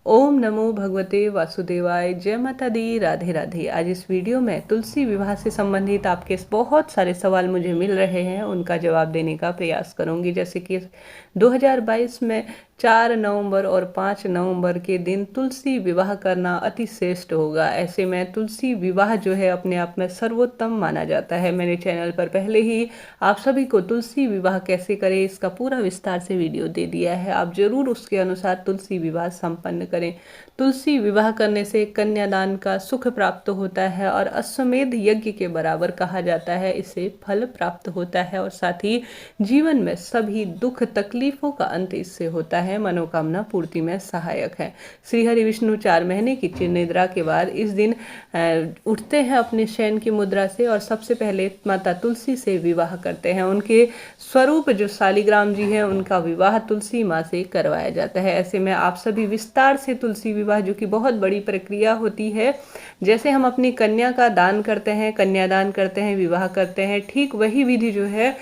ओम नमो भगवते वासुदेवाय। जय माता दी, राधे राधे। आज इस वीडियो में तुलसी विवाह से संबंधित आपके बहुत सारे सवाल मुझे मिल रहे हैं, उनका जवाब देने का प्रयास करूंगी। जैसे कि 2022 में 4 नवंबर और 5 नवंबर के दिन तुलसी विवाह करना अति श्रेष्ठ होगा। ऐसे में तुलसी विवाह जो है अपने आप में सर्वोत्तम माना जाता है। मेरे चैनल पर पहले ही आप सभी को तुलसी विवाह कैसे करें इसका पूरा विस्तार से वीडियो दे दिया है। आप जरूर उसके अनुसार तुलसी विवाह संपन्न करें। तुलसी विवाह करने से कन्यादान का सुख प्राप्त होता है और अश्वमेध यज्ञ के बराबर कहा जाता है। इससे फल प्राप्त होता है और साथ ही जीवन में सभी दुख तकलीफों का अंत इससे होता है। मनोकामना पूर्ति में सहायक है। श्री हरि विष्णु 4 महीने की चिर निद्रा के बाद इस दिन उठते हैं अपने शयन की मुद्रा से और सबसे पहले माता तुलसी से विवाह करते हैं। उनके स्वरूप जो शालिग्राम जी हैं उनका विवाह तुलसी माँ से करवाया जाता है। ऐसे में आप सभी विस्तार से तुलसी विवाह, जो कि बहुत बड़ी प्रक्रिया होती है, जैसे हम अपनी कन्या का दान करते हैं, कन्यादान करते हैं, विवाह करते हैं, ठीक वही विधि जो है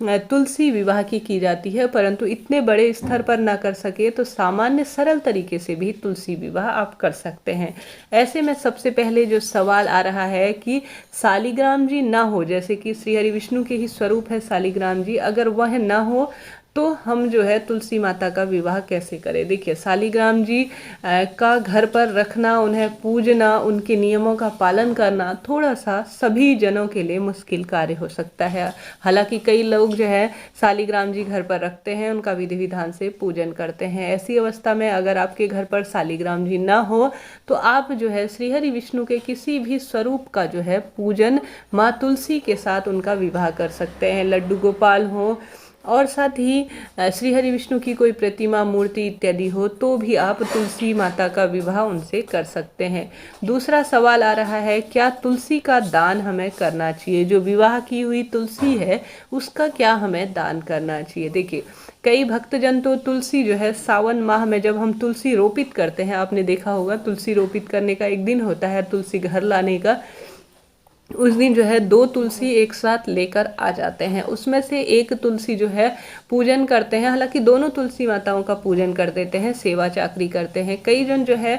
तुलसी विवाह की जाती है। परंतु इतने बड़े स्तर पर ना कर सके तो सामान्य सरल तरीके से भी तुलसी विवाह आप कर सकते हैं। ऐसे में सबसे पहले जो सवाल आ रहा है कि शालिग्राम जी ना हो, जैसे कि श्री हरि विष्णु के ही स्वरूप है शालिग्राम जी, अगर वह ना हो तो हम जो है तुलसी माता का विवाह कैसे करें। देखिए, शालिग्राम जी का घर पर रखना, उन्हें पूजना, उनके नियमों का पालन करना थोड़ा सा सभी जनों के लिए मुश्किल कार्य हो सकता है। हालांकि कई लोग जो है शालिग्राम जी घर पर रखते हैं, उनका विधि विधान से पूजन करते हैं। ऐसी अवस्था में अगर आपके घर पर शालिग्राम जी ना हो तो आप जो है श्री हरि विष्णु के किसी भी स्वरूप का जो है पूजन माँ तुलसी के साथ उनका विवाह कर सकते हैं। लड्डू गोपाल हो और साथ ही श्री हरि विष्णु की कोई प्रतिमा, मूर्ति इत्यादि हो तो भी आप तुलसी माता का विवाह उनसे कर सकते हैं। दूसरा सवाल आ रहा है, क्या तुलसी का दान हमें करना चाहिए? जो विवाह की हुई तुलसी है उसका क्या हमें दान करना चाहिए? देखिए, कई भक्तजन तो तुलसी जो है सावन माह में जब हम तुलसी रोपित करते हैं, आपने देखा होगा तुलसी रोपित करने का एक दिन होता है तुलसी घर लाने का, उस दिन जो है 2 तुलसी एक साथ लेकर आ जाते हैं। उसमें से एक तुलसी जो है पूजन करते हैं। हालांकि दोनों तुलसी माताओं का पूजन कर देते हैं, सेवा चाकरी करते हैं। कई जन जो है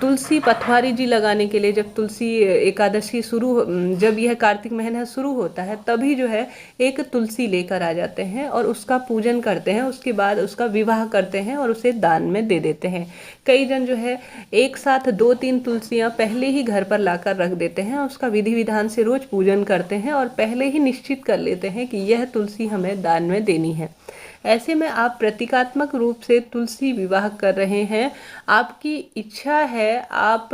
तुलसी पथवारी जी लगाने के लिए, जब तुलसी एकादशी जब यह कार्तिक महीना शुरू होता है तभी जो है एक तुलसी लेकर आ जाते हैं और उसका पूजन करते हैं। उसके बाद उसका विवाह करते हैं और उसे दान में दे देते हैं। कई जन जो है एक साथ 2-3 तुलसियां पहले ही घर पर लाकर रख देते हैं, उसका विधि विधान से रोज पूजन करते हैं और पहले ही निश्चित कर लेते हैं कि यह तुलसी हमें दान में देनी है। ऐसे में आप प्रतीकात्मक रूप से तुलसी विवाह कर रहे हैं, आपकी इच्छा है। आप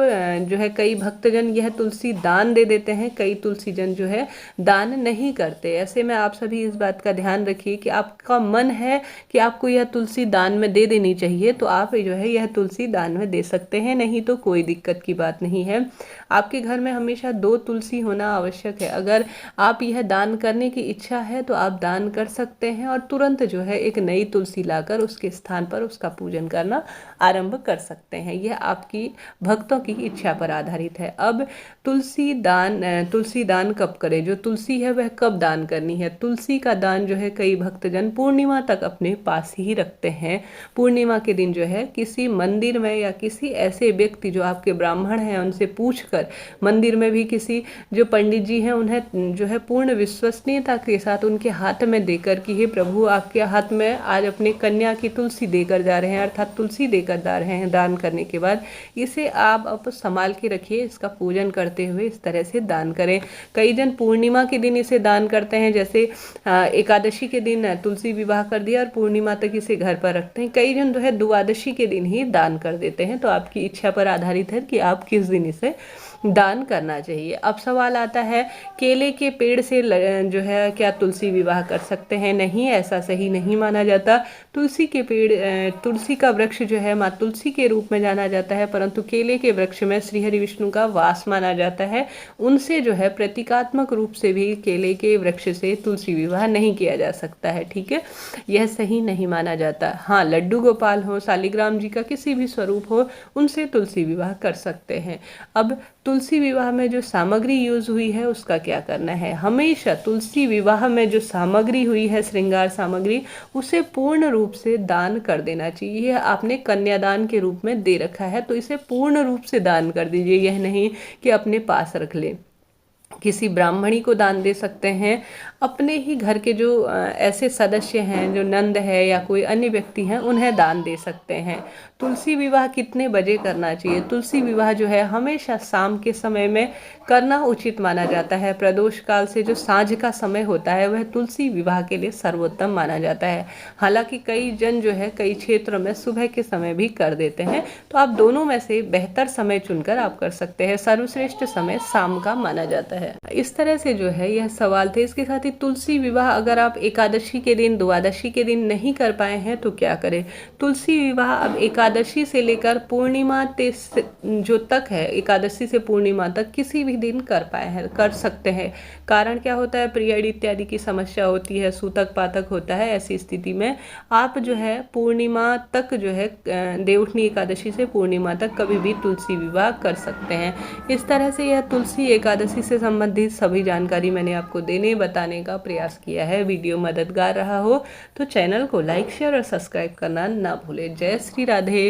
जो है कई भक्तजन यह तुलसी दान दे देते हैं, कई तुलसीजन जो है दान नहीं करते। ऐसे में आप सभी इस बात का ध्यान रखिए कि आपका मन है कि आपको यह तुलसी दान में दे देनी चाहिए तो आप जो है यह तुलसी दान में दे सकते हैं, नहीं तो कोई दिक्कत की बात नहीं है। आपके घर में हमेशा 2 तुलसी होना आवश्यक है। अगर आप यह दान करने की इच्छा है तो आप दान कर सकते हैं और तुरंत जो है एक नई तुलसी लाकर उसके स्थान पर उसका पूजन करना आरंभ कर सकते हैं। यह आपकी भक्तों की इच्छा पर आधारित है। अब तुलसी दान कब करें? जो तुलसी है वह कब दान करनी है? तुलसी का दान जो है कई भक्तजन पूर्णिमा तक अपने पास ही रखते हैं। पूर्णिमा के दिन जो है किसी मंदिर में या किसी ऐसे व्यक्ति जो आपके ब्राह्मण हैं उनसे पूछकर, मंदिर में भी किसी जो पंडित जी हैं उन्हें जो है पूर्ण विश्वसनीयता के साथ उनके हाथ में देकर कि हे प्रभु, आपके हाथ में आज अपने कन्या की तुलसी देकर जा रहे हैं, अर्थात तुलसी देकर जा रहे हैं। दान करने के बाद इसे आप अब संभाल के रखिए, इसका पूजन करते हुए इस तरह से दान करें। कई जन पूर्णिमा के दिन इसे दान करते हैं, जैसे एकादशी के दिन तुलसी विवाह कर दिया और पूर्णिमा तक इसे घर पर रखते हैं। कई जन जो है द्वादशी के दिन ही दान कर देते हैं। तो आपकी इच्छा पर आधारित है कि आप किस दिन इसे दान करना चाहिए। अब सवाल आता है, केले के पेड़ से जो है क्या तुलसी विवाह कर सकते हैं? नहीं, ऐसा सही नहीं माना जाता। तुलसी के पेड़, तुलसी का वृक्ष जो है माँ तुलसी के रूप में जाना जाता है, परंतु केले के वृक्ष में श्री हरि विष्णु का वास माना जाता है। उनसे जो है प्रतीकात्मक रूप से भी केले के वृक्ष से तुलसी विवाह नहीं किया जा सकता है। ठीक है, यह सही नहीं माना जाता। हाँ, लड्डू गोपाल हो, शालिग्राम जी का किसी भी स्वरूप हो, उनसे तुलसी विवाह कर सकते हैं। अब तुलसी विवाह में जो सामग्री यूज हुई है उसका क्या करना है। हमेशा तुलसी विवाह में जो सामग्री हुई है, श्रृंगार सामग्री, उसे पूर्ण रूप से दान कर देना चाहिए। आपने कन्यादान के रूप में दे रखा है तो इसे पूर्ण रूप से दान कर दीजिए, यह नहीं कि अपने पास रख ले। किसी ब्राह्मणी को दान दे सकते हैं, अपने ही घर के जो ऐसे सदस्य हैं, जो नंद है या कोई अन्य व्यक्ति हैं, उन्हें दान दे सकते हैं। तुलसी विवाह कितने बजे करना चाहिए। तुलसी विवाह जो है हमेशा शाम के समय में करना उचित माना जाता है। प्रदोष काल से जो सांझ का समय होता है वह तुलसी विवाह के लिए सर्वोत्तम माना जाता है। हालांकि कई जन जो है कई क्षेत्रों में सुबह के समय भी कर देते हैं, तो आप दोनों में से बेहतर समय चुनकर आप कर सकते हैं। सर्वश्रेष्ठ समय शाम का माना जाता है। इस तरह से जो है यह सवाल थे। इसके साथ ही तुलसी विवाह अगर आप एकादशी के दिन, द्वादशी के दिन नहीं कर पाए हैं तो क्या करें। तुलसी विवाह अब एकादशी से लेकर पूर्णिमा जो तक है, एकादशी से पूर्णिमा तक किसी भी दिन कर पाए हैं, कर सकते हैं। कारण क्या होता है, पीरियड इत्यादि की समस्या होती है, सूतक पातक होता है। ऐसी स्थिति में आप जो है पूर्णिमा तक जो है, देवउठनी एकादशी से पूर्णिमा तक कभी भी तुलसी विवाह कर सकते हैं। इस तरह से यह तुलसी एकादशी से संबंधित सभी जानकारी मैंने आपको देने बताने का प्रयास किया है। वीडियो मददगार रहा हो तो चैनल को लाइक, शेयर और सब्सक्राइब करना ना भूलें। जय श्री राधे।